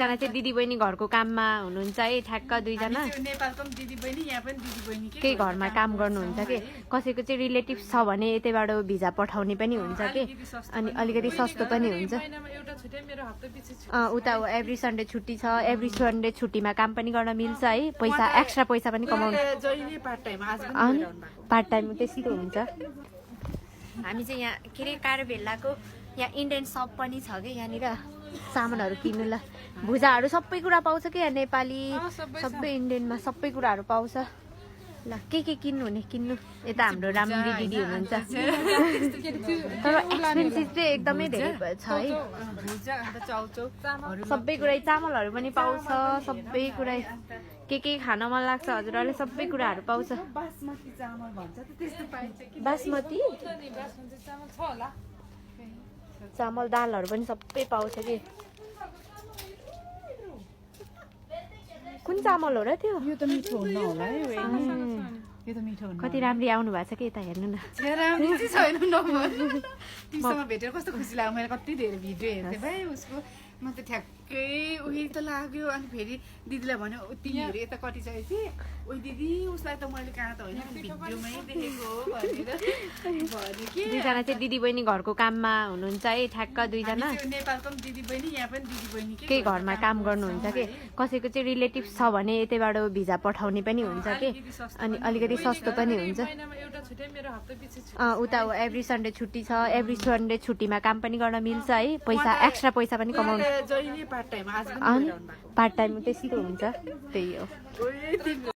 जना चाहिँ दिदी बहिनी घरको काममा हुनुहुन्छ है ठ्याक्क दुईजना नेपालको पनि दिदी बहिनी यहाँ पनि दिदी बहिनी केही घरमा काम गर्नुहुन्छ के कसैको चाहिँ रिलेटिभ्स छ भने यतैबाट भिजा पठाउने पनि हुन्छ के अनि अलिकति सस्तो पनि हुन्छ उता एभ्री सन्डे छुट्टी छ एभ्री सन्डे छुट्टीमा काम पनि गर्न मिल्छ है पैसा एक्स्ट्रा पैसा पनि कमाउनु पार्ट टाइम त्यस्तो हुन्छ हामी चाहिँ यहाँ के अरे कारबेल्लाको यहाँ इन्डियन सप पनि छ कि यहाँनिर सामानहरू किन्नु ल भुजाहरू सबै कुरा पाउँछ कि यहाँ नेपाली सबै इन्डियनमा सबै कुराहरू पाउँछ ल के किन्नु हुने किन्नु यता हाम्रो राम्री दिदी हुनुहुन्छ तर एक्सपेन्सिभ चाहिँ एकदमै धेरै छ है सबै कुरा चामलहरू पनि पाउँछ सबै कुरा के खान मन लाग्छ हजुरहरूले सबै कुराहरू पाउँछ बासमती चामल दालहरू पनि सबै पाउँछ कि कुन चामल हो र त्यो यो त मिठो हुन्न होला है यो त मिठो हुन्न कति राम्री आउनु भएको छ कि यता हेर्नु न राम्री चाहिँ छैन तिमीसँग भेटेर कस्तो खुसी लाग्यो मैले कति धेरै भिडियो हेर्थेँ भाइ उसको म त ठ्याक्कै उही त लाग्यो अनि फेरि दिदीलाई भन्यो तिमीहरू यता कति चाहिँ थिएँ ओ दिदी उसलाई त मैले कहाँ त होइन भिडियोमै देखेको हो दुईजना चाहिँ दिदी बहिनी घरको काममा हुनुहुन्छ है ठ्याक्क दुईजना नेपालको पनि दिदी बहिनी यहाँ पनि दिदी बहिनी केही घरमा काम गर्नुहुन्छ कि कसैको चाहिँ रिलेटिभ्स छ भने यतैबाट भिजा पठाउने पनि हुन्छ कि अनि अलिकति सस्तो पनि हुन्छ उता एभ्री सन्डे छुट्टी छ एभ्री सन्डे छुट्टीमा काम पनि गर्न मिल्छ है पैसा एक्स्ट्रा पैसा पनि कमाउनु जहिले पार्ट टाइम पार्ट टाइम त्यस्तो हुन्छ त्यही हो